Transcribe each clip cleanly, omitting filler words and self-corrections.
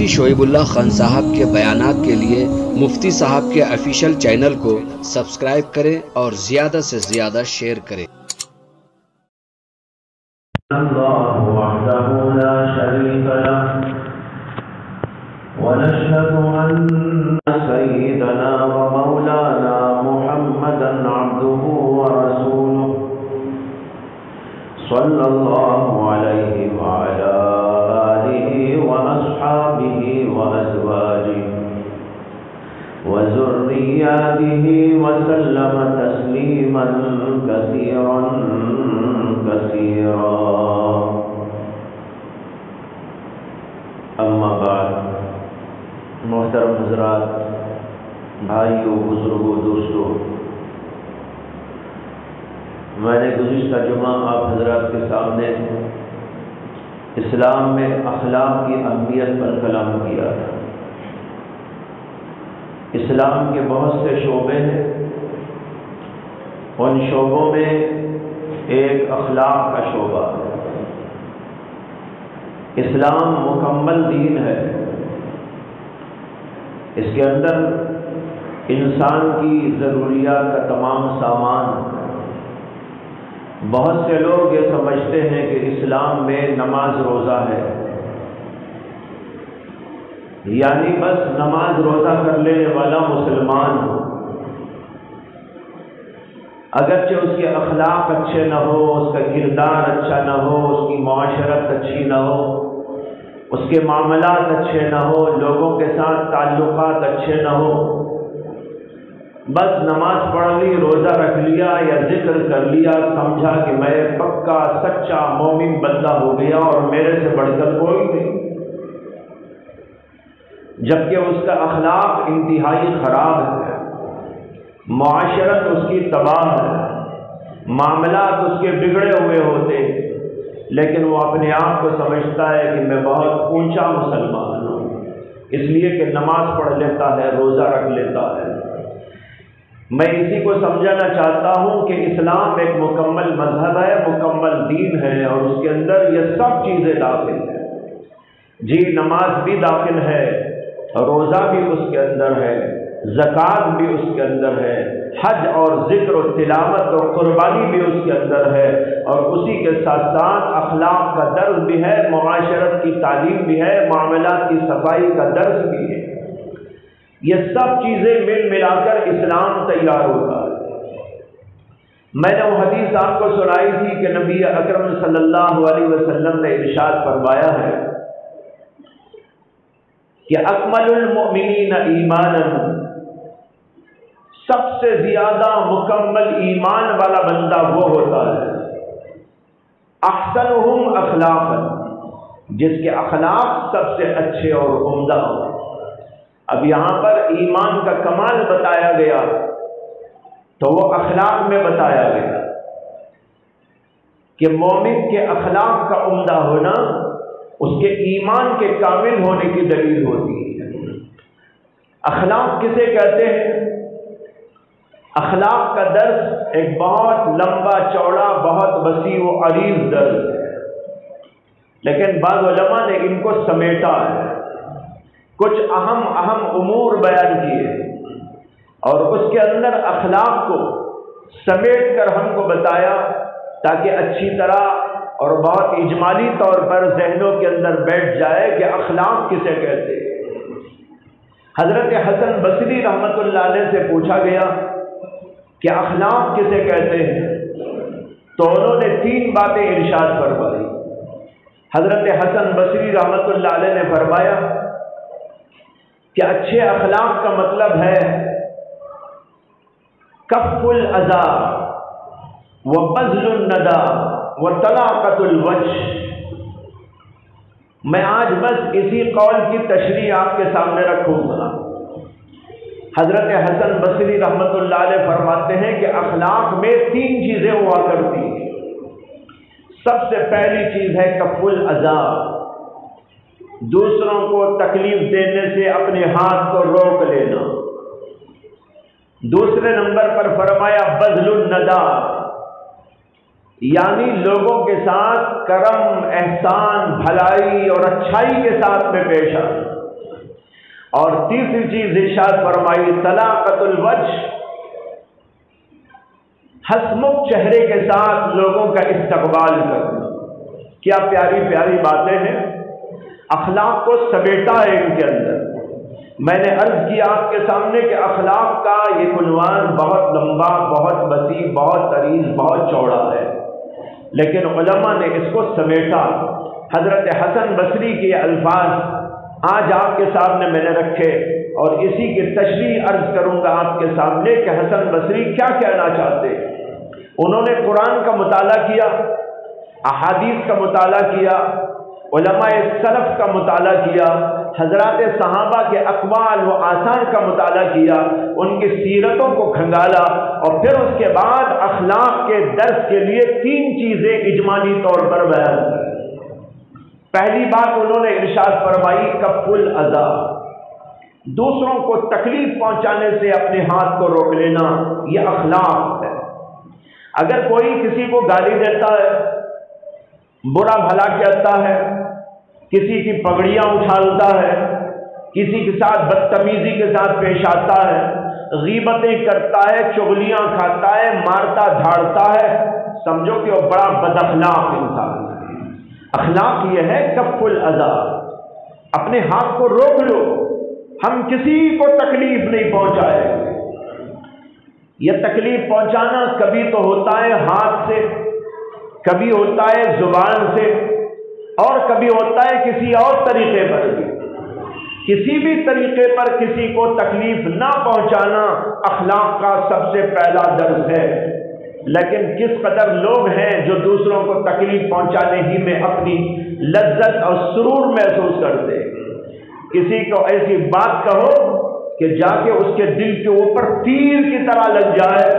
مفتی شعیب اللہ خان صاحب کے بیانات کے لیے مفتی صاحب کے آفیشیل چینل کو سبسکرائب کریں اور زیادہ سے زیادہ شیئر کریں۔ اللہ وحدہ لا شریک لہ ونشهد ان سیدنا ومولانا محمدا عبده ورسوله صلی اللہ علیہ وعلى آلہ واصحابہ وازواجہ وذریاتہ وسلم تسلیما کثیرا کثیرا۔ اما بعد، محترم حضرات، بھائیوں، بزرگوں، دوستوں، میں نے گزشتہ جمعہ آپ حضرات کے سامنے اسلام میں اخلاق کی اہمیت پر کلام کیا تھا۔ اسلام کے بہت سے شعبے ہیں، ان شعبوں میں ایک اخلاق کا شعبہ ہے۔ اسلام مکمل دین ہے، اس کے اندر انسان کی ضروریات کا تمام سامان ہے۔ بہت سے لوگ یہ سمجھتے ہیں کہ اسلام میں نماز روزہ ہے، یعنی بس نماز روزہ کر لینے والا مسلمان ہو، اگرچہ اس کے اخلاق اچھے نہ ہو، اس کا کردار اچھا نہ ہو، اس کی معاشرت اچھی نہ ہو، اس کے معاملات اچھے نہ ہو، لوگوں کے ساتھ تعلقات اچھے نہ ہو، بس نماز پڑھ لی، روزہ رکھ لیا یا ذکر کر لیا، سمجھا کہ میں پکا سچا مومن بندہ ہو گیا اور میرے سے بڑھ کر کوئی نہیں، جبکہ اس کا اخلاق انتہائی خراب ہے، معاشرت اس کی تباہ ہے، معاملات اس کے بگڑے ہوئے ہوتے، لیکن وہ اپنے آپ کو سمجھتا ہے کہ میں بہت اونچا مسلمان ہوں، اس لیے کہ نماز پڑھ لیتا ہے، روزہ رکھ لیتا ہے۔ میں اسی کو سمجھانا چاہتا ہوں کہ اسلام ایک مکمل مذہب ہے، مکمل دین ہے، اور اس کے اندر یہ سب چیزیں داخل ہیں۔ جی، نماز بھی داخل ہے، روزہ بھی اس کے اندر ہے، زکوٰۃ بھی اس کے اندر ہے، حج اور ذکر و تلاوت اور قربانی بھی اس کے اندر ہے، اور اسی کے ساتھ ساتھ اخلاق کا درس بھی ہے، معاشرت کی تعلیم بھی ہے، معاملات کی صفائی کا درس بھی ہے۔ یہ سب چیزیں مل ملا کر اسلام تیار ہوتا ہے۔ میں نے وہ حدیث آپ کو سنائی تھی کہ نبی اکرم صلی اللہ علیہ وسلم نے ارشاد فرمایا ہے کہ اکمل المؤمنین ایمانا، سب سے زیادہ مکمل ایمان والا بندہ وہ ہوتا ہے احسنہم اخلاقا، جس کے اخلاق سب سے اچھے اور عمدہ ہوں۔ اب یہاں پر ایمان کا کمال بتایا گیا تو وہ اخلاق میں بتایا گیا کہ مومن کے اخلاق کا عمدہ ہونا اس کے ایمان کے کامل ہونے کی دلیل ہوتی ہے۔ اخلاق کسے کہتے ہیں؟ اخلاق کا درس ایک بہت لمبا چوڑا، بہت وسیع و عریض درس ہے، لیکن بعض علماء نے ان کو سمیٹا ہے، کچھ اہم امور بیان کیے اور اس کے اندر اخلاق کو سمیٹ کر ہم کو بتایا تاکہ اچھی طرح اور بہت اجمالی طور پر ذہنوں کے اندر بیٹھ جائے کہ اخلاق کسے کہتے ہیں۔ حضرت حسن بصری رحمۃ اللہ علیہ سے پوچھا گیا کہ اخلاق کسے کہتے ہیں، تو انہوں نے 3 باتیں ارشاد فرمائی۔ حضرت حسن بصری رحمۃ اللہ علیہ نے فرمایا کہ اچھے اخلاق کا مطلب ہے کف الاذی وبذل الندی وطلاقۃ الوجہ۔ میں آج بس اسی قول کی تشریح آپ کے سامنے رکھوں گا۔ حضرت حسن بصری رحمۃ اللہ علیہ فرماتے ہیں کہ اخلاق میں 3 چیزیں ہوا کرتی ہیں۔ سب سے پہلی چیز ہے کف الاذی، دوسروں کو تکلیف دینے سے اپنے ہاتھ کو روک لینا۔ دوسرے نمبر پر فرمایا بذل الندی، یعنی لوگوں کے ساتھ کرم، احسان، بھلائی اور اچھائی کے ساتھ میں پیش آنا۔ اور تیسری چیز ارشاد فرمائی طلاقت الوجہ، ہسمکھ چہرے کے ساتھ لوگوں کا استقبال کرنا۔ کیا پیاری پیاری باتیں ہیں، اخلاق کو سمیٹا ہے ان کے اندر۔ میں نے عرض کیا آپ کے سامنے کہ اخلاق کا یہ عنوان بہت لمبا، بہت وسیع، بہت طویل، بہت چوڑا ہے، لیکن علماء نے اس کو سمیٹا۔ حضرت حسن بصری کے الفاظ آج آپ کے سامنے میں نے رکھے، اور اسی کی تشریح عرض کروں گا آپ کے سامنے کہ حسن بصری کیا کہنا چاہتے ہیں۔ انہوں نے قرآن کا مطالعہ کیا، احادیث کا مطالعہ کیا، علماء سلف کا مطالعہ کیا، حضرات صحابہ کے اقوال و آثار کا مطالعہ کیا، ان کی سیرتوں کو کھنگالا، اور پھر اس کے بعد اخلاق کے درس کے لیے 3 چیزیں اجمالی طور پر بیان کی۔ پہلی بات انہوں نے ارشاد فرمائی کف الاذی، دوسروں کو تکلیف پہنچانے سے اپنے ہاتھ کو روک لینا، یہ اخلاق ہے۔ اگر کوئی کسی کو گالی دیتا ہے، برا بھلا کہتا ہے، کسی کی پگڑیاں اچھالتا ہے، کسی کے ساتھ بدتمیزی کے ساتھ پیش آتا ہے، غیبتیں کرتا ہے، چغلیاں کھاتا ہے، مارتا دھاڑتا ہے، سمجھو کہ وہ بڑا بد اخلاق انسان ہے۔ اخلاق یہ ہے کف الاذی، اپنے ہاتھ کو روک لو، ہم کسی کو تکلیف نہیں پہنچائے۔ یہ تکلیف پہنچانا کبھی تو ہوتا ہے ہاتھ سے، کبھی ہوتا ہے زبان سے، اور کبھی ہوتا ہے کسی اور طریقے پر بھی۔ کسی بھی طریقے پر کسی کو تکلیف نہ پہنچانا اخلاق کا سب سے پہلا درس ہے، لیکن کس قدر لوگ ہیں جو دوسروں کو تکلیف پہنچانے ہی میں اپنی لذت اور سرور محسوس کرتے۔ کسی کو ایسی بات کہو کہ جا کے اس کے دل کے اوپر تیر کی طرح لگ جائے،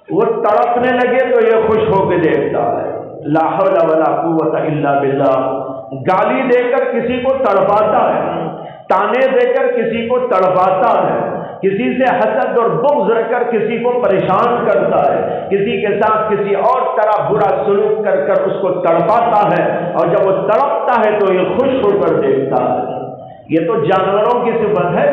وہ تڑپنے لگے تو یہ خوش ہو کے دیکھتا ہے۔ لا حول ولا قوت الا باللہ۔ گالی دے کر کسی کو تڑپاتا ہے، تانے دے کر کسی کو تڑپاتا ہے، کسی سے حسد اور بغض رکھ کر کسی کو پریشان کرتا ہے، کسی کے ساتھ کسی اور طرح برا سلوک کر کر اس کو تڑپاتا ہے، اور جب وہ تڑپتا ہے تو یہ خوش ہو کر دیکھتا ہے۔ یہ تو جانوروں کی صفت ہے،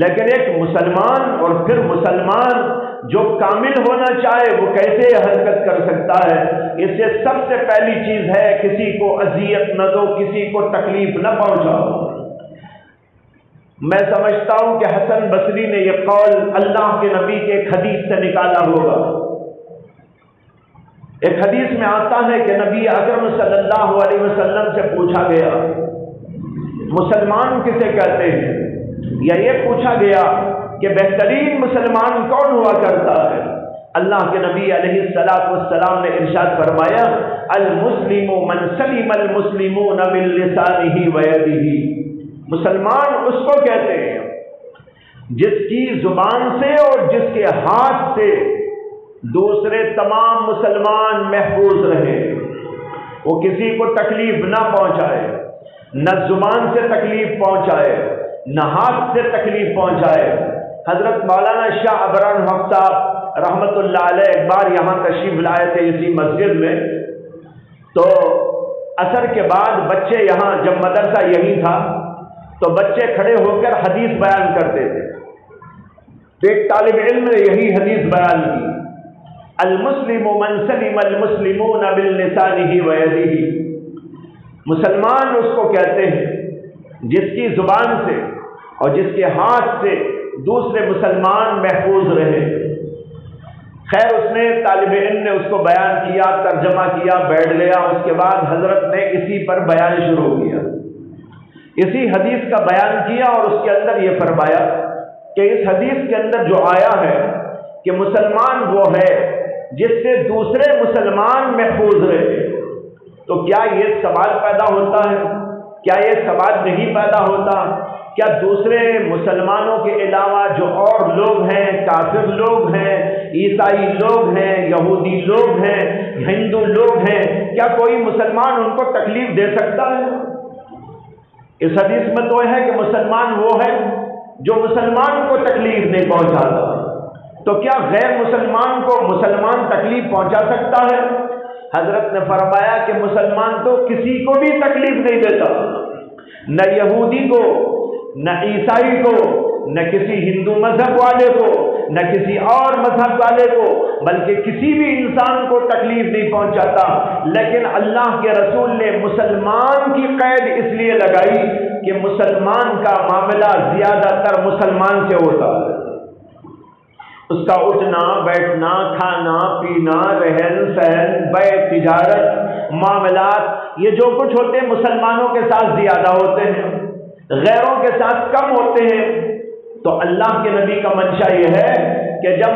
لیکن ایک مسلمان، اور پھر مسلمان جو کامل ہونا چاہے وہ کیسے حرکت کر سکتا ہے؟ اس سے سب سے پہلی چیز ہے کسی کو اذیت نہ دو، کسی کو تکلیف نہ پہنچاؤ۔ میں سمجھتا ہوں کہ حسن بصری نے یہ قول اللہ کے نبی کے ایک حدیث سے نکالا ہوگا۔ ایک حدیث میں آتا ہے کہ نبی اکرم صلی اللہ علیہ وسلم سے پوچھا گیا مسلمان کسے کہتے ہیں، یا یہ پوچھا گیا کہ بہترین مسلمان کون ہوا کرتا ہے؟ اللہ کے نبی علیہ الصلوۃ والسلام نے ارشاد فرمایا المسلم من سلم المسلمون من لسانه ويده، مسلمان اس کو کہتے ہیں جس کی زبان سے اور جس کے ہاتھ سے دوسرے تمام مسلمان محفوظ رہے، وہ کسی کو تکلیف نہ پہنچائے، نہ زبان سے تکلیف پہنچائے، نہ ہاتھ سے تکلیف پہنچائے۔ حضرت مولانا شاہ ابران حق صاحب رحمت اللہ علیہ ایک بار یہاں تشریف لائے تھے اسی مسجد میں، تو عصر کے بعد بچے یہاں، جب مدرسہ یہی تھا تو بچے کھڑے ہو کر حدیث بیان کرتے تھے، تو ایک طالب علم نے یہی حدیث بیان کی المسلم من سلم المسلمون من لسانه ويده، مسلمان اس کو کہتے ہیں جس کی زبان سے اور جس کے ہاتھ سے دوسرے مسلمان محفوظ رہے۔ خیر اس نے طالب علم نے اس کو بیان کیا، ترجمہ کیا، بیٹھ گیا، اس کے بعد حضرت نے اسی پر بیان شروع کیا، اسی حدیث کا بیان کیا، اور اس کے اندر یہ فرمایا کہ اس حدیث کے اندر جو آیا ہے کہ مسلمان وہ ہے جس سے دوسرے مسلمان محفوظ رہے، تو کیا یہ سوال پیدا ہوتا ہے؟ کیا یہ سوال نہیں پیدا ہوتا؟ کیا دوسرے مسلمانوں کے علاوہ جو اور لوگ ہیں، کافر لوگ ہیں، عیسائی لوگ ہیں، یہودی لوگ ہیں، ہندو لوگ ہیں، کیا کوئی مسلمان ان کو تکلیف دے سکتا ہے؟ اس حدیث میں تو ہے کہ مسلمان وہ ہے جو مسلمان کو تکلیف نہیں پہنچاتا، تو کیا غیر مسلمان کو مسلمان تکلیف پہنچا سکتا ہے؟ حضرت نے فرمایا کہ مسلمان تو کسی کو بھی تکلیف نہیں دیتا، نہ یہودی کو، نہ عیسائی کو، نہ کسی ہندو مذہب والے کو، نہ کسی اور مذہب والے کو، بلکہ کسی بھی انسان کو تکلیف نہیں پہنچاتا۔ لیکن اللہ کے رسول نے مسلمان کی قید اس لیے لگائی کہ مسلمان کا معاملہ زیادہ تر مسلمان سے ہوتا ہے۔ اس کا اٹھنا بیٹھنا، کھانا پینا، رہن سہن، بیع تجارت، معاملات، یہ جو کچھ ہوتے ہیں مسلمانوں کے ساتھ زیادہ ہوتے ہیں، غیروں کے ساتھ کم ہوتے ہیں۔ تو اللہ کے نبی کا منشا یہ ہے کہ جب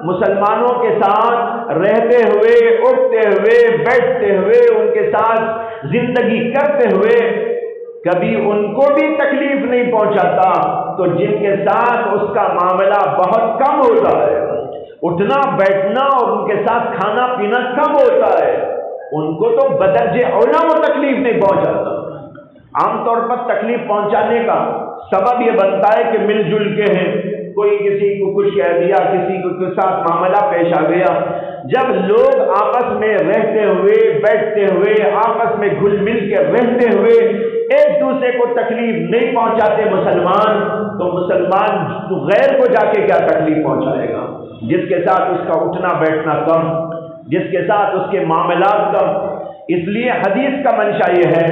مسلمانوں کے ساتھ رہتے ہوئے، اٹھتے ہوئے، بیٹھتے ہوئے، ان کے ساتھ زندگی کرتے ہوئے کبھی ان کو بھی تکلیف نہیں پہنچاتا، تو جن کے ساتھ اس کا معاملہ بہت کم ہوتا ہے، اٹھنا بیٹھنا اور ان کے ساتھ کھانا پینا کم ہوتا ہے، ان کو تو بدرجہ اولا وہ تکلیف نہیں پہنچاتا۔ عام طور پر تکلیف پہنچانے کا سبب یہ بنتا ہے کہ مل جل کے ہیں، کوئی کسی کو کچھ کہہ دیا، کسی کے ساتھ معاملہ پیش آ گیا۔ جب لوگ آپس میں رہتے ہوئے، بیٹھتے ہوئے، آپس میں گھل مل کے رہتے ہوئے ایک دوسرے کو تکلیف نہیں پہنچاتے مسلمان، تو مسلمان غیر کو جا کے کیا تکلیف پہنچائے گا؟ جس کے ساتھ اس کا اٹھنا بیٹھنا کم، جس کے ساتھ اس کے معاملات کم۔ اس لیے حدیث کا منشا یہ ہے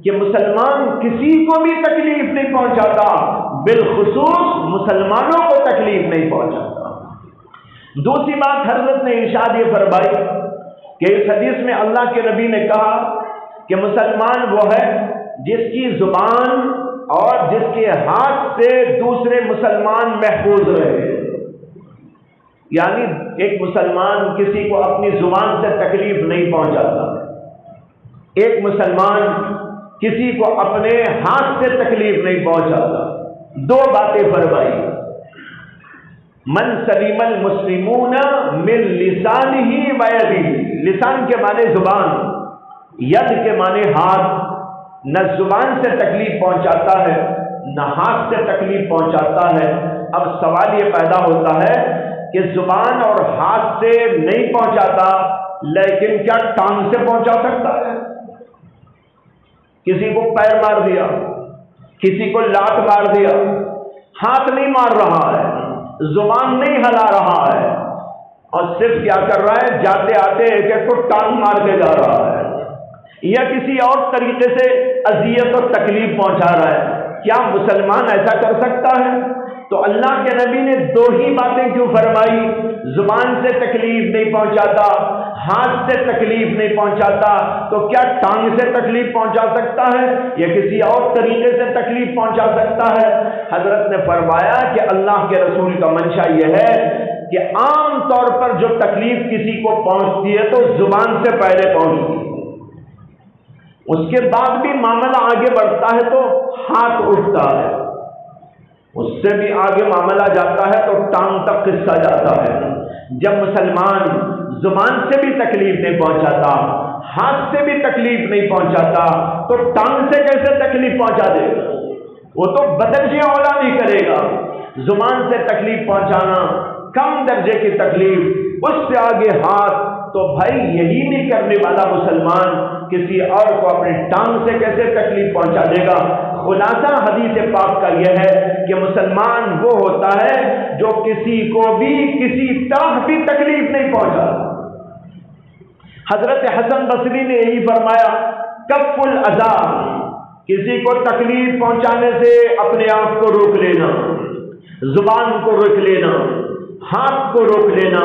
کہ مسلمان کسی کو بھی تکلیف نہیں پہنچاتا، بالخصوص مسلمانوں کو تکلیف نہیں پہنچاتا۔ دوسری بات حضرت نے ارشاد یہ فرمائی کہ اس حدیث میں اللہ کے نبی نے کہا کہ مسلمان وہ ہے جس کی زبان اور جس کے ہاتھ سے دوسرے مسلمان محفوظ رہے۔ یعنی ایک مسلمان کسی کو اپنی زبان سے تکلیف نہیں پہنچاتا، ایک مسلمان کسی کو اپنے ہاتھ سے تکلیف نہیں پہنچاتا۔ دو باتیں فرمائی، من سلیم المسلمون من لسانہ و یدہ، لسان کے معنی زبان، ید کے معنی ہاتھ، نہ زبان سے تکلیف پہنچاتا ہے نہ ہاتھ سے تکلیف پہنچاتا ہے۔ اب سوال یہ پیدا ہوتا ہے کہ زبان اور ہاتھ سے نہیں پہنچاتا، لیکن کیا ٹانگ سے پہنچا سکتا ہے؟ کسی کو پیر مار دیا، کسی کو لات مار دیا، ہاتھ نہیں مار رہا ہے، زبان نہیں ہلا رہا ہے، اور صرف کیا کر رہا ہے، جاتے آتے ایک ایک کو ٹانگ مار کے جا رہا ہے، یا کسی اور طریقے سے اذیت اور تکلیف پہنچا رہا ہے۔ کیا مسلمان ایسا کر سکتا ہے؟ تو اللہ کے نبی نے دو ہی باتیں کیوں فرمائی؟ زبان سے تکلیف نہیں پہنچاتا، ہاتھ سے تکلیف نہیں پہنچاتا، تو کیا ٹانگ سے تکلیف پہنچا سکتا ہے یا کسی اور طریقے سے تکلیف پہنچا سکتا ہے؟ حضرت نے فرمایا کہ اللہ کے رسول کا منشا یہ ہے کہ عام طور پر جو تکلیف کسی کو پہنچتی ہے تو زبان سے پہلے پہنچتی ہے، اس کے بعد بھی معاملہ آگے بڑھتا ہے تو ہاتھ اٹھتا ہے، اس سے بھی آگے معاملہ جاتا ہے تو ٹانگ تک قصہ جاتا ہے۔ جب مسلمان زبان سے بھی تکلیف نہیں پہنچاتا، ہاتھ سے بھی تکلیف نہیں پہنچاتا، تو ٹانگ سے کیسے تکلیف پہنچا دے گا؟ وہ تو بدرجہ اولا نہیں کرے گا۔ زبان سے تکلیف پہنچانا کم درجے کی تکلیف، اس سے آگے ہاتھ، تو بھائی یہی نہیں کرنے والا مسلمان کسی اور کو اپنے ٹانگ سے کیسے تکلیف پہنچا دے گا؟ خلاصہ حدیث پاک کا یہ ہے کہ مسلمان وہ ہوتا ہے جو کسی کو بھی کسی طرح بھی تکلیف نہیں پہنچاتا۔ حضرت حسن بصری نے یہی فرمایا، کف الاذی، کسی کو تکلیف پہنچانے سے اپنے آپ کو روک لینا، زبان کو روک لینا، ہاتھ کو روک لینا،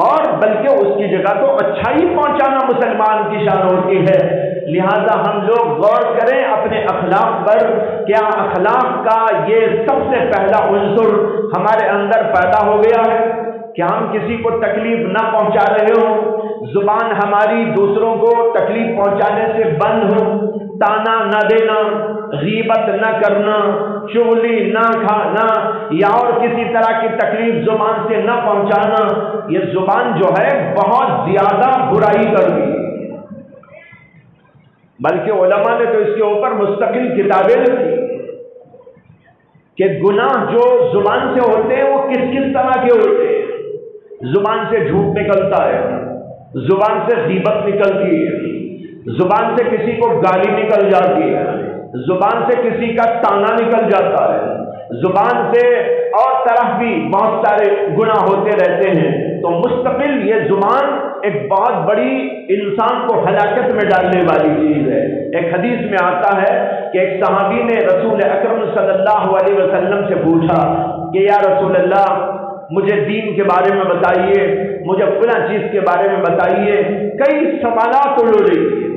اور بلکہ اس کی جگہ تو اچھائی پہنچانا مسلمان کی شان ہوتی ہے۔ لہذا ہم لوگ غور کریں اپنے اخلاق پر، کیا اخلاق کا یہ سب سے پہلا عنصر ہمارے اندر پیدا ہو گیا ہے کہ ہم کسی کو تکلیف نہ پہنچا رہے ہوں، زبان ہماری دوسروں کو تکلیف پہنچانے سے بند ہو، تانا نہ دینا، غیبت نہ کرنا، چغلی نہ کھانا، یا اور کسی طرح کی تکلیف زبان سے نہ پہنچانا۔ یہ زبان جو ہے بہت زیادہ برائی کر دی، بلکہ علماء نے تو اس کے اوپر مستقل کتابیں لکھی کہ گناہ جو زبان سے ہوتے ہیں وہ کس کس طرح کے ہوتے ہیں۔ زبان سے جھوٹ نکلتا ہے، زبان سے غیبت نکلتی ہے، زبان سے کسی کو گالی نکل جاتی ہے، زبان سے کسی کا تانا نکل جاتا ہے، زبان سے اور طرح بھی بہت سارے گناہ ہوتے رہتے ہیں، تو مستقل یہ زبان ایک بہت بڑی انسان کو ہلاکت میں ڈالنے والی چیز ہے۔ ایک حدیث میں آتا ہے کہ ایک صحابی نے رسول اکرم صلی اللہ علیہ وسلم سے پوچھا کہ یا رسول اللہ مجھے دین کے بارے میں بتائیے، مجھے فلاں چیز کے بارے میں بتائیے، کئی سوالات انہوں نے کیے۔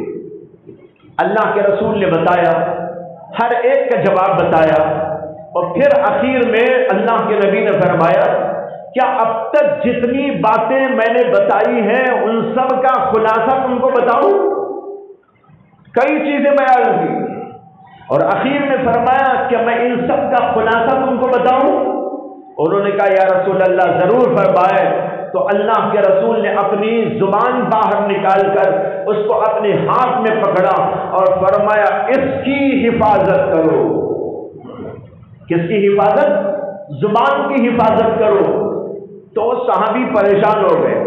اللہ کے رسول نے بتایا، ہر ایک کا جواب بتایا، اور پھر آخر میں اللہ کے نبی نے فرمایا کیا اب تک جتنی باتیں میں نے بتائی ہیں ان سب کا خلاصہ تم کو بتاؤں؟ کئی چیزیں بیان کی اور آخر میں فرمایا کہ میں ان سب کا خلاصہ تم کو بتاؤں؟ انہوں نے کہا یا رسول اللہ ضرور فرمائے۔ تو اللہ کے رسول نے اپنی زبان باہر نکال کر اس کو اپنے ہاتھ میں پکڑا اور فرمایا اس کی حفاظت کرو۔ کس کی حفاظت؟ زبان کی حفاظت کرو۔ تو صحابی پریشان ہو گئے،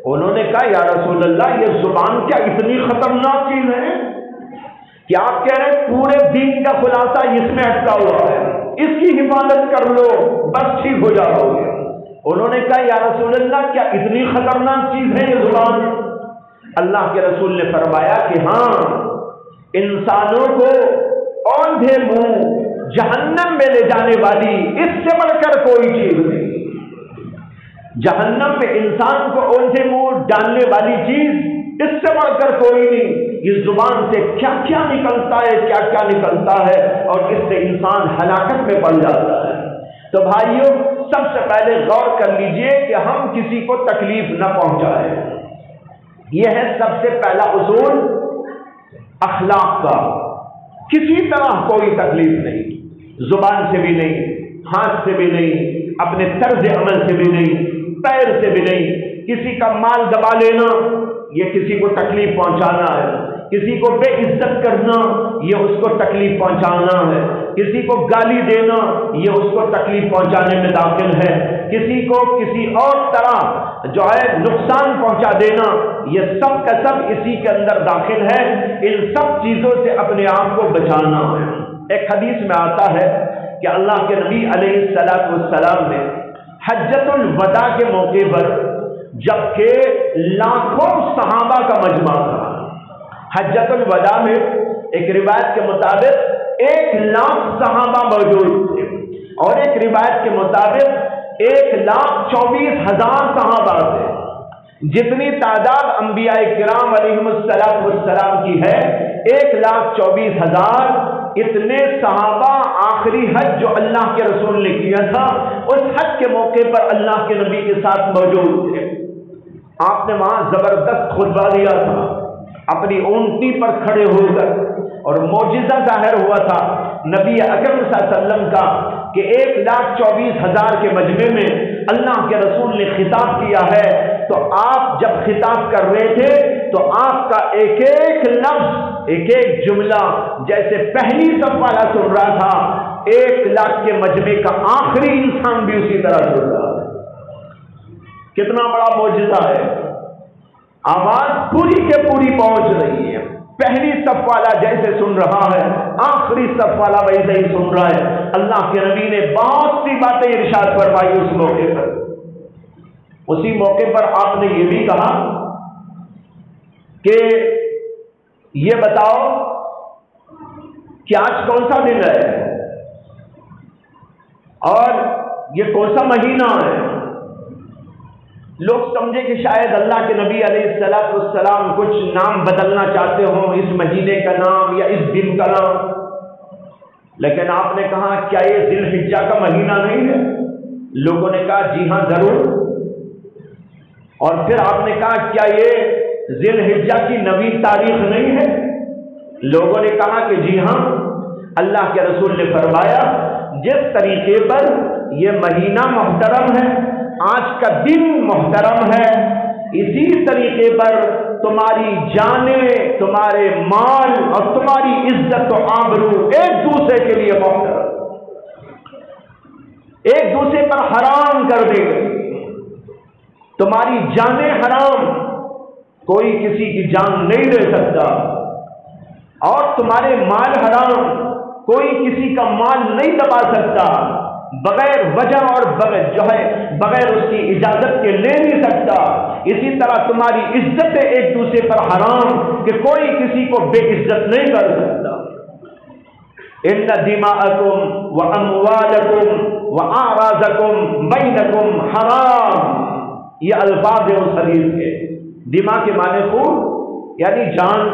انہوں نے کہا یا رسول اللہ یہ زبان کیا اتنی خطرناک چیز ہے کہ آپ کہہ رہے ہیں پورے دین کا خلاصہ اس میں اٹکا ہوا ہے، اس کی حفاظت کر لو بس ٹھیک ہو جاؤ گے۔ انہوں نے کہا یا رسول اللہ کیا اتنی خطرناک چیز ہے یہ زبان؟ اللہ کے رسول نے فرمایا کہ ہاں، انسانوں کو اوندھے منہ جہنم میں لے جانے والی اس سے بڑھ کر کوئی چیز نہیں۔ جہنم میں انسان کو اوندھے منہ ڈالنے والی چیز اس سے بڑھ کر کوئی نہیں۔ اس زبان سے کیا کیا نکلتا ہے، کیا کیا نکلتا ہے، اور اس سے انسان ہلاکت میں پڑ جاتا ہے۔ تو بھائیوں سب سے پہلے غور کر لیجئے کہ ہم کسی کو تکلیف نہ پہنچائیں، یہ ہے سب سے پہلا اصول اخلاق کا۔ کسی طرح کوئی تکلیف نہیں، زبان سے بھی نہیں، ہاتھ سے بھی نہیں، اپنے طرز عمل سے بھی نہیں، پیر سے بھی نہیں۔ کسی کا مال دبا لینا یہ کسی کو تکلیف پہنچانا ہے، کسی کو بے عزت کرنا یہ اس کو تکلیف پہنچانا ہے، کسی کو گالی دینا یہ اس کو تکلیف پہنچانے میں داخل ہے، کسی کو کسی اور طرح جو ہے نقصان پہنچا دینا یہ سب کا سب اسی کے اندر داخل ہے۔ ان سب چیزوں سے اپنے آپ کو بچانا ہے۔ ایک حدیث میں آتا ہے کہ اللہ کے نبی علیہ الصلوۃ والسلام نے حجۃ الوداع کے موقع پر جبکہ لاکھوں صحابہ کا مجمع تھا، حجۃ الوداع میں ایک روایت کے مطابق 1,00,000 صحابہ موجود تھے، اور ایک روایت کے مطابق 1,24,000 صحابہ تھے۔ جتنی تعداد انبیاء کرام علیہم السلام کی ہے 1,24,000، اتنے صحابہ آخری حج جو اللہ کے رسول نے کیا تھا اس حج کے موقع پر اللہ کے نبی کے ساتھ موجود تھے۔ آپ نے وہاں زبردست خطبہ دیا تھا، اپنی اونٹی پر کھڑے ہو کر، اور معجزہ ظاہر ہوا تھا نبی اکرم صلی اللہ علیہ وسلم کا کہ 1,24,000 کے مجمع میں اللہ کے رسول نے خطاب کیا ہے۔ تو آپ جب خطاب کر رہے تھے تو آپ کا ایک ایک لفظ، ایک ایک جملہ جیسے پہلی صف والا سن رہا تھا، 1,00,000 کے مجمع کا آخری انسان بھی اسی طرح سن رہا ہے۔ کتنا بڑا معجزہ ہے، آواز پوری کے پوری پہنچ رہی ہے، پہلی صف والا جیسے سن رہا ہے آخری صف والا ویسے ہی سن رہا ہے۔ اللہ کے نبی نے بہت سی باتیں ارشاد فرمائی اس موقع پر۔ اسی موقع پر آپ نے یہ بھی کہا کہ یہ بتاؤ کہ آج کون سا دن ہے اور یہ کون سا مہینہ ہے۔ لوگ سمجھے کہ شاید اللہ کے نبی علیہ الصلوۃ والسلام کچھ نام بدلنا چاہتے ہوں، اس مہینے کا نام یا اس دن کا نام، لیکن آپ نے کہا کیا یہ ذی الحجہ کا مہینہ نہیں ہے؟ لوگوں نے کہا جی ہاں ضرور۔ اور پھر آپ نے کہا کیا یہ ذی الحجہ کی نویں تاریخ نہیں ہے؟ لوگوں نے کہا کہ جی ہاں۔ اللہ کے رسول نے فرمایا جس طریقے پر یہ مہینہ محترم ہے، آج کا دن محترم ہے، اسی طریقے پر تمہاری جانیں، تمہارے مال اور تمہاری عزت و آبرو ایک دوسرے کے لیے محترم، ایک دوسرے پر حرام کر دے گئے۔ تمہاری جانیں حرام، کوئی کسی کی جان نہیں لے سکتا، اور تمہارے مال حرام، کوئی کسی کا مال نہیں دبا سکتا، بغیر وجہ اور بغیر اس کی اجازت کے لے نہیں سکتا۔ اسی طرح تمہاری عزتیں ایک دوسرے پر حرام کہ کوئی کسی کو بے عزت نہیں کر سکتا۔ ان دماءکم واموالکم واعراضکم بینکم حرام، یہ الفاظ ہیں اس حدیث کے۔ دماء کے معنی خون یعنی جان،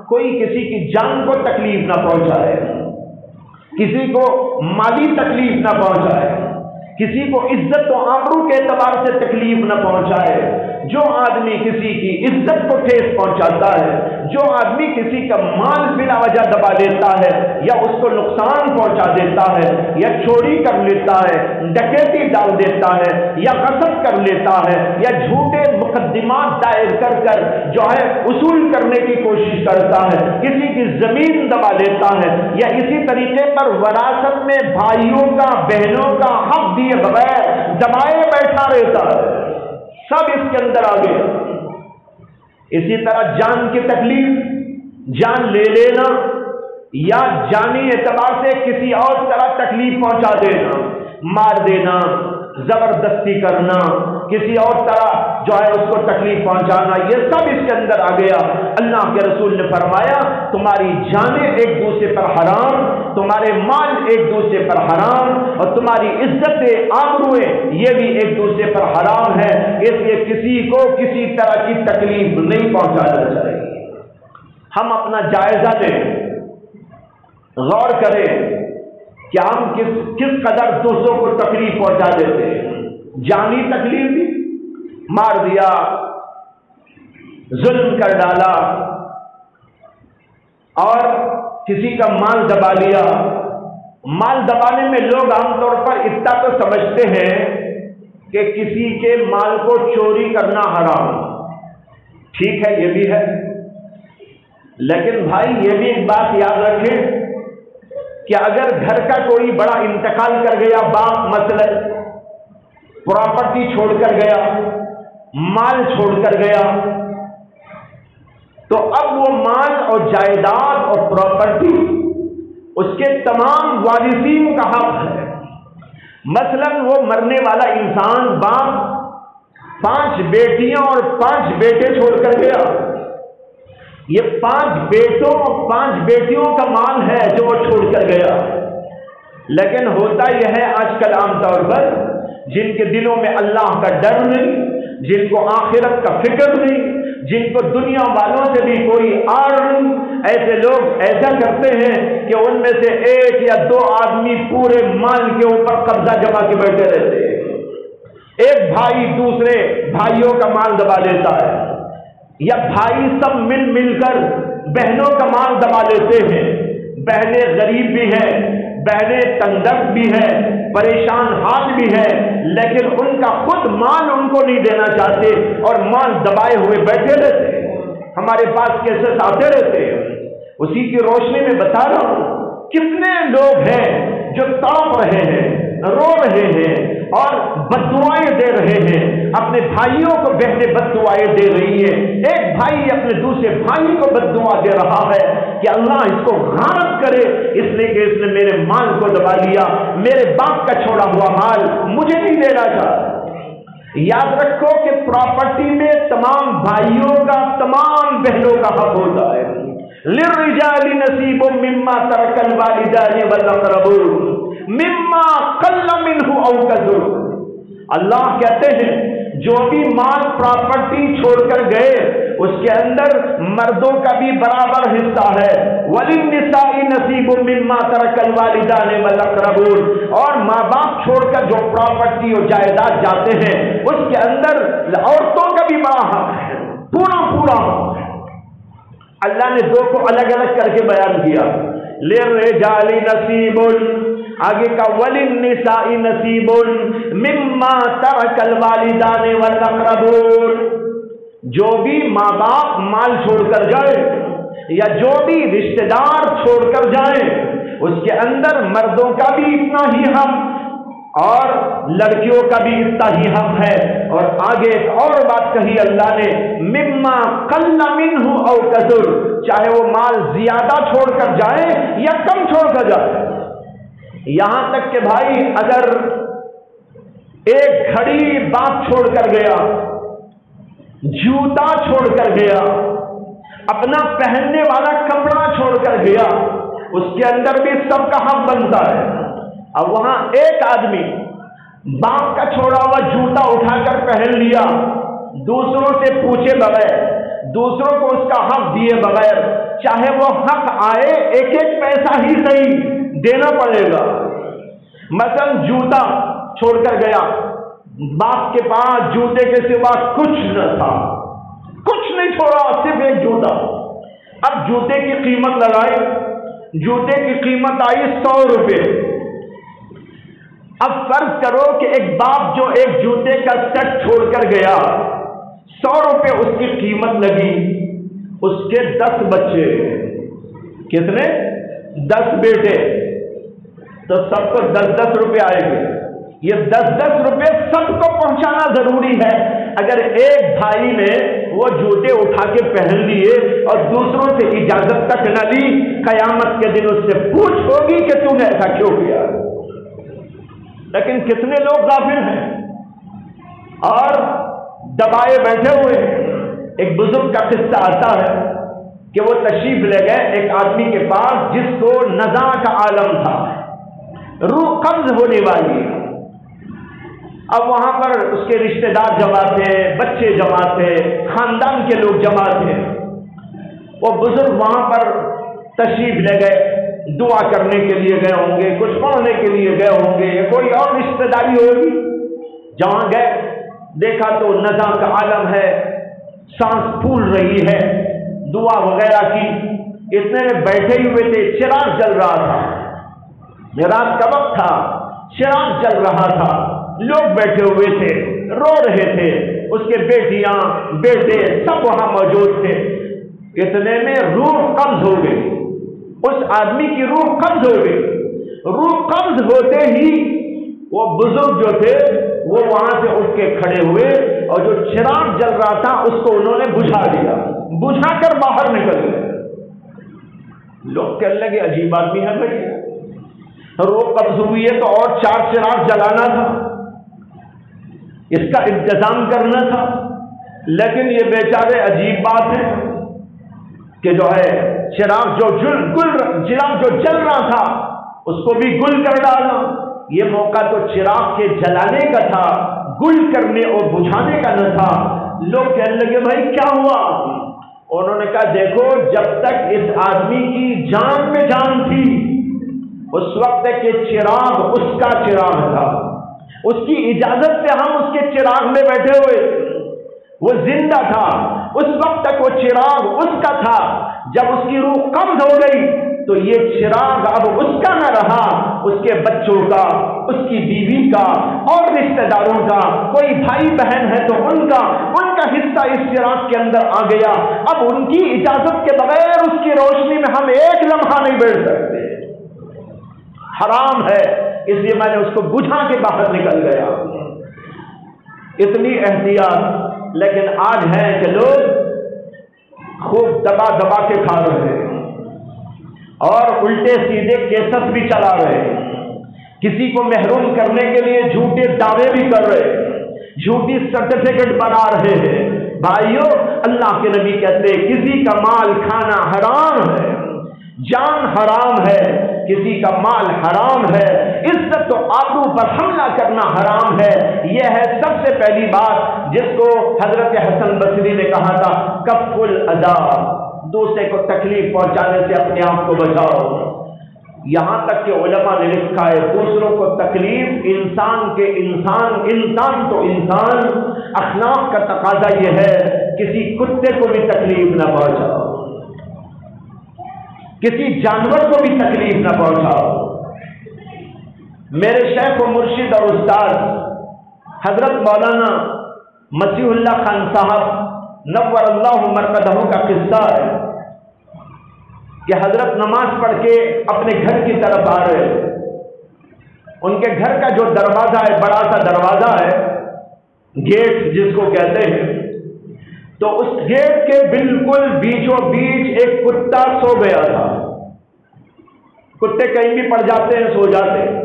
کوئی کسی کی جان کو تکلیف نہ پہنچائے، کسی کو مالی تکلیف نہ پہنچائے، کسی کو عزت و آبرو کے اعتبار سے تکلیف نہ پہنچائے۔ جو آدمی کسی کی عزت کو ٹھیس پہنچاتا ہے، جو آدمی کسی کا مال بلا وجہ دبا دیتا ہے یا اس کو نقصان پہنچا دیتا ہے یا چوری کر لیتا ہے، ڈکیتی ڈال دیتا ہے یا غصب کر لیتا ہے یا جھوٹے مقدمات دائر کر کر جو ہے اصول کرنے کی کوشش کرتا ہے، کسی کی زمین دبا دیتا ہے یا اسی طریقے پر وراثت میں بھائیوں کا بہنوں کا حق دیے بغیر دبائے بیٹھا رہتا ہے، سب اس کے اندر آ گیا۔ اسی طرح جان کی تکلیف، جان لے لینا یا جانی اعتبار سے کسی اور طرح تکلیف پہنچا دینا، مار دینا، زبردستی کرنا، کسی اور طرح جو ہے اس کو تکلیف پہنچانا، یہ سب اس کے اندر آ گیا۔ اللہ کے رسول نے فرمایا تمہاری جانیں ایک دوسرے پر حرام، تمہارے مال ایک دوسرے پر حرام، اور تمہاری عزتیں آبروئیں یہ بھی ایک دوسرے پر حرام ہے، اس لیے کسی کو کسی طرح کی تکلیف نہیں پہنچانا چاہیے۔ ہم اپنا جائزہ لیں، غور کریں کہ ہم کس قدر دوسروں کو تکلیف پہنچا دیتے ہیں۔ جانی تکلیف بھی، مار دیا، ظلم کر ڈالا، اور کسی کا مال دبا لیا۔ مال دبانے میں لوگ عام طور پر اتنا تو سمجھتے ہیں کہ کسی کے مال کو چوری کرنا حرام، ٹھیک ہے یہ بھی ہے، لیکن بھائی یہ بھی ایک بات یاد رکھیں کہ اگر گھر کا کوئی بڑا انتقال کر گیا، باپ مثلا پراپرٹی چھوڑ کر گیا، مال چھوڑ کر گیا، تو اب وہ مال اور جائیداد اور پراپرٹی اس کے تمام وارثین کا حق ہے۔ مثلا وہ مرنے والا انسان باپ 5 بیٹیاں اور 5 بیٹے چھوڑ کر گیا، یہ 5 بیٹوں اور 5 بیٹیوں کا مال ہے جو وہ چھوڑ کر گیا۔ لیکن ہوتا یہ ہے آج کل عام طور پر جن کے دلوں میں اللہ کا ڈر نہیں، جن کو آخرت کا فکر نہیں، جن کو دنیا والوں سے بھی کوئی آڑ نہیں، ایسے لوگ ایسا کرتے ہیں کہ ان میں سے 1 یا 2 آدمی پورے مال کے اوپر قبضہ جما کے بیٹھے رہتے ہیں۔ ایک بھائی دوسرے بھائیوں کا مال دبا لیتا ہے، یا بھائی سب مل کر بہنوں کا مال دبا لیتے ہیں۔ بہنیں غریب بھی ہیں، بہنیں تنگدست بھی ہیں، پریشان حال بھی ہیں، لیکن ان کا خود مال ان کو نہیں دینا چاہتے اور مال دبائے ہوئے بیٹھے رہتے ہیں۔ ہمارے پاس کیسز آتے رہتے ہیں، اسی کی روشنی میں بتا رہا ہوں کتنے لوگ ہیں جو تڑپ رہے ہیں، رو رہے ہیں اور بددعائیں دے رہے ہیں، اپنے بھائیوں کو بہنیں بددعائیں دے رہی ہیں۔ ایک بھائی اپنے دوسرے بھائی کو بددعا دے رہا ہے کہ اللہ اس کو غارت کرے، اس لیے کہ اس نے میرے مال کو دبا لیا، میرے باپ کا چھوڑا ہوا مال مجھے نہیں دینا چاہتا۔ یاد رکھو کہ پراپرٹی میں تمام بھائیوں کا تمام بہنوں کا حق ہوتا ہے۔ للرجال نصیب مما ترک الوالدان والاقربون مما قل منه او كثر۔ اللہ کہتے ہیں جو بھی مال پراپرٹی چھوڑ کر گئے اس کے اندر مردوں کا بھی برابر حصہ ہے۔ وللنساء نصیب مما ترک الوالدان والاقربون، اور ماں باپ چھوڑ کر جو پراپرٹی اور جائیداد جاتے ہیں اس کے اندر عورتوں کا بھی بڑا حق ہے، پورا حق ہے۔ اللہ نے 2 کو الگ الگ کر کے بیان کیا، للرجال نصیب، آگے کا وللنساء نصیب مما ترک الوالدان والاقربون۔ جو بھی ماں باپ مال چھوڑ کر جائے یا جو بھی رشتہ دار چھوڑ کر جائیں اس کے اندر مردوں کا بھی اتنا ہی حق اور لڑکیوں کا بھی اتنا ہی حق ہے۔ اور آگے ایک اور بات کہی اللہ نے، مما قل منه او كثر، چاہے وہ مال زیادہ چھوڑ کر جائے یا کم چھوڑ کر جائے۔ یہاں تک کہ بھائی اگر ایک گھڑی باپ چھوڑ کر گیا، جوتا چھوڑ کر گیا، اپنا پہننے والا کپڑا چھوڑ کر گیا، اس کے اندر بھی سب کا حق بنتا ہے۔ اب وہاں ایک آدمی باپ کا چھوڑا ہوا جوتا اٹھا کر پہن لیا، دوسروں سے پوچھے بغیر، دوسروں کو اس کا حق دیے بغیر، چاہے وہ حق آئے ایک ایک پیسہ ہی صحیح دینا پڑے گا۔ مثلا جوتا چھوڑ کر گیا، باپ کے پاس جوتے کے سوا کچھ نہ تھا، کچھ نہیں چھوڑا، صرف ایک جوتا۔ اب جوتے کی قیمت لگائی، جوتے کی قیمت آئی 100 روپے۔ اب فرض کرو کہ ایک باپ جو ایک جوتے کا سیٹ چھوڑ کر گیا، 100 روپے اس کی قیمت لگی، اس کے 10 بچے، کتنے؟ 10 بیٹے، تو سب کو 10-10 روپے آئے گے۔ یہ 10-10 روپے سب کو پہنچانا ضروری ہے۔ اگر ایک بھائی نے وہ جوتے اٹھا کے پہن لیے اور دوسروں سے اجازت تک نہ لی، قیامت کے دن اس سے پوچھ ہوگی کہ تم نے ایسا کیوں کیا۔ لیکن کتنے لوگ غافل ہیں اور دبائے بیٹھے ہوئے ہیں۔ ایک بزرگ کا قصہ آتا ہے کہ وہ تشریف لے گئے ایک آدمی کے پاس جس کو نزع کا عالم تھا، روح قبض ہونے والی۔ اب وہاں پر اس کے رشتہ دار جمع تھے، بچے جمع تھے، خاندان کے لوگ جمع تھے۔ وہ بزرگ وہاں پر تشریف لے گئے، دعا کرنے کے لیے گئے ہوں گے، کچھ پڑھنے کے لیے گئے ہوں گے، کوئی اور رشتہ داری ہوگی۔ جہاں گئے دیکھا تو نزع کا عالم ہے، سانس پھول رہی ہے، دعا وغیرہ کی۔ اتنے میں بیٹھے ہی ہوئے تھے، چراغ جل رہا تھا، رات کا وقت تھا، چراغ جل رہا تھا، لوگ بیٹھے ہوئے تھے، رو رہے تھے، اس کے بیٹیاں بیٹے سب وہاں موجود تھے۔ اتنے میں روح قبض ہو گئی، اس آدمی کی روح قبض ہو گئی۔ روح قبض ہوتے ہی وہ بزرگ جو تھے وہ وہاں سے اٹھ کے کھڑے ہوئے اور جو چراغ جل رہا تھا اس کو انہوں نے بجھا دیا، بجھا کر باہر نکل گئے۔ لوگ کہنے لگے عجیب آدمی ہے بھائی، روح قبض ہوئی ہے تو اور 4 چراغ جلانا تھا، اس کا انتظام کرنا تھا۔ لیکن یہ بیچارے عجیب بات ہے کہ جو ہے چراغ جو جل رہا تھا اس کو بھی گل کر ڈالا۔ یہ موقع تو چراغ کے جلانے کا تھا، گل کرنے اور بجھانے کا نہ تھا۔ لوگ کہنے لگے بھائی کیا ہوا؟ انہوں نے کہا دیکھو، جب تک اس آدمی کی جان میں جان تھی اس وقت کہ چراغ اس کا چراغ تھا، اس کی اجازت سے ہم اس کے چراغ میں بیٹھے ہوئے، وہ زندہ تھا، اس وقت تک وہ چراغ اس کا تھا۔ جب اس کی روح قبض ہو گئی تو یہ چراغ اب اس کا نہ رہا، اس کے بچوں کا، اس کی بیوی کا اور رشتہ داروں کا، کوئی بھائی بہن ہے تو ان کا حصہ اس چراغ کے اندر آ گیا۔ اب ان کی اجازت کے بغیر اس کی روشنی میں ہم ایک لمحہ نہیں بیٹھ سکتے، حرام ہے، اس لیے میں نے اس کو بجھا کے باہر نکل گیا۔ اتنی احتیاط، لیکن آج ہے کہ لوگ خوب دبا دبا کے کھا رہے ہیں اور الٹے سیدھے کیسز بھی چلا رہے ہیں، کسی کو محروم کرنے کے لیے جھوٹے دعوے بھی کر رہے ہیں، جھوٹی سرٹیفکیٹ بنا رہے ہیں۔ بھائیو، اللہ کے نبی کہتے ہیں کسی کا مال کھانا حرام ہے، جان حرام ہے، کسی کا مال حرام ہے، عزت و آبرو پر حملہ کرنا حرام ہے۔ یہ ہے سب سے پہلی بات جس کو حضرت حسن بصری نے کہا تھا، کف الاذی، دوسرے کو تکلیف پہنچانے سے اپنے آپ کو بچاؤ۔ یہاں تک کہ علماء نے لکھا ہے دوسروں کو تکلیف انسان تو انسان، اخلاق کا تقاضا یہ ہے کسی کتے کو بھی تکلیف نہ پہنچاؤ، کسی جانور کو بھی تکلیف نہ پہنچاؤ۔ میرے شیخ و مرشد اور استاد حضرت مولانا مسیح اللہ خان صاحب نور اللہ مرقدہ کا قصہ ہے کہ حضرت نماز پڑھ کے اپنے گھر کی طرف آ رہے، ان کے گھر کا جو دروازہ ہے، بڑا سا دروازہ ہے، گیٹ جس کو کہتے ہیں، تو اس گیٹ کے بالکل بیچوں بیچ ایک کتا سو گیا تھا۔ کتے کہیں بھی پڑ جاتے ہیں سو جاتے ہیں،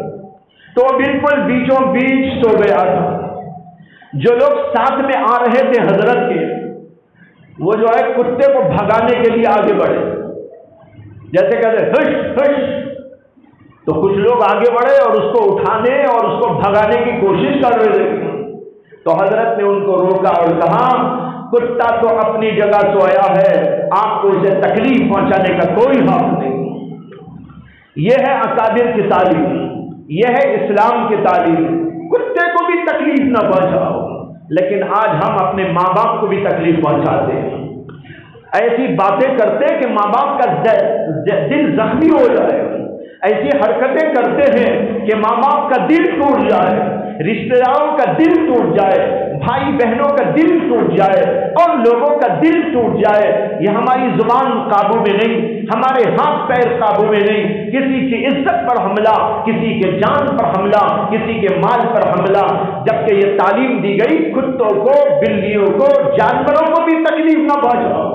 تو بالکل بیچوں بیچ سو گیا تھا۔ جو لوگ ساتھ میں آ رہے تھے حضرت کے، وہ جو ہے کتے کو بھگانے کے لیے آگے بڑھے، جیسے کہتے ہش ہش، تو کچھ لوگ آگے بڑھے اور اس کو اٹھانے اور اس کو بھگانے کی کوشش کر رہے تھے، تو حضرت نے ان کو روکا اور کہا کتا تو اپنی جگہ سویا ہے، آپ کو اسے تکلیف پہنچانے کا کوئی حق نہیں۔ یہ ہے اکابر کی تعلیم، یہ ہے اسلام کی تعلیم، کتے کو بھی تکلیف نہ پہنچاؤ۔ لیکن آج ہم اپنے ماں باپ کو بھی تکلیف پہنچاتے ہیں، ایسی باتیں کرتے کہ ماں باپ کا دل زخمی ہو جائے، ایسی حرکتیں کرتے ہیں کہ ماں باپ کا دل ٹوٹ جائے، رشتہ داروں کا دل ٹوٹ جائے، بھائی بہنوں کا دل ٹوٹ جائے اور لوگوں کا دل ٹوٹ جائے۔ یہ ہماری زبان قابو میں نہیں، ہمارے ہاتھ پیر قابو میں نہیں، کسی کی عزت پر حملہ، کسی کے جان پر حملہ، کسی کے مال پر حملہ، جبکہ یہ تعلیم دی گئی کتوں کو، بلیوں کو، جانوروں کو بھی تکلیف نہ پہنچاؤ۔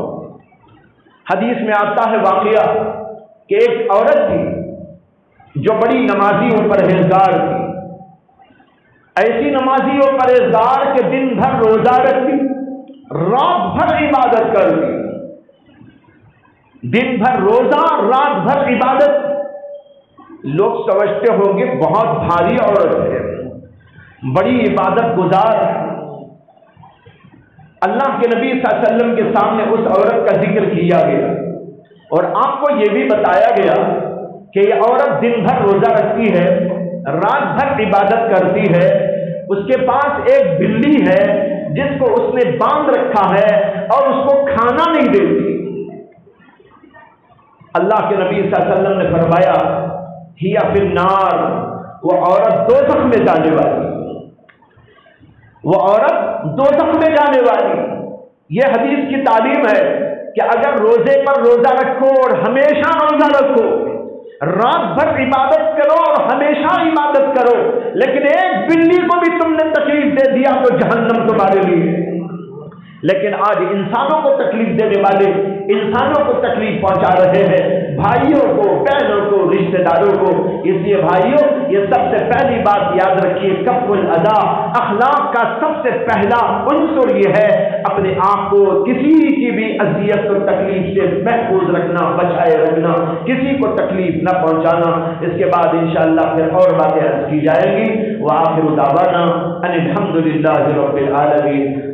حدیث میں آتا ہے واقعہ کہ ایک عورت تھی جو بڑی نمازی و پرہیزگار تھی، ایسی نمازی و پرہیزگار کہ دن بھر روزہ رکھتی، رات بھر عبادت کرتی، دن بھر روزہ، رات بھر عبادت۔ لوگ سمجھتے ہوں گے بہت بھاری عورت ہے، بڑی عبادت گزار ہے۔ اللہ کے نبی صلی اللہ علیہ وسلم کے سامنے اس عورت کا ذکر کیا گیا اور آپ کو یہ بھی بتایا گیا کہ یہ عورت دن بھر روزہ رکھتی ہے، رات بھر عبادت کرتی ہے، اس کے پاس ایک بلی ہے جس کو اس نے باندھ رکھا ہے اور اس کو کھانا نہیں دیتی۔ اللہ کے نبی صلی اللہ علیہ وسلم نے فرمایا ہی فی النار، وہ عورت دوزخ میں جانے والی، وہ عورت دوزخ میں جانے والی۔ یہ حدیث کی تعلیم ہے کہ اگر روزے پر روزہ رکھو اور ہمیشہ روزہ رکھو، رات بھر عبادت کرو اور ہمیشہ عبادت کرو، لیکن ایک بلی کو بھی تم نے تکلیف دے دیا تو جہنم تمہارے لیے۔ لیکن آج انسانوں کو تکلیف دینے والے انسانوں کو تکلیف پہنچا رہے ہیں، بھائیوں کو، بہنوں کو، رشتہ داروں کو۔ اس لیے بھائیوں، یہ سب سے پہلی بات یاد رکھیے، کف الاذی، اخلاق کا سب سے پہلا عنصر یہ ہے اپنے آپ کو کسی کی بھی اذیت و تکلیف سے محفوظ رکھنا، بچائے رکھنا، کسی کو تکلیف نہ پہنچانا۔ اس کے بعد انشاءاللہ پھر اور باتیں عرض کی جائیں گی۔ وآخر دعوانا ان الحمد للہ رب العالمین۔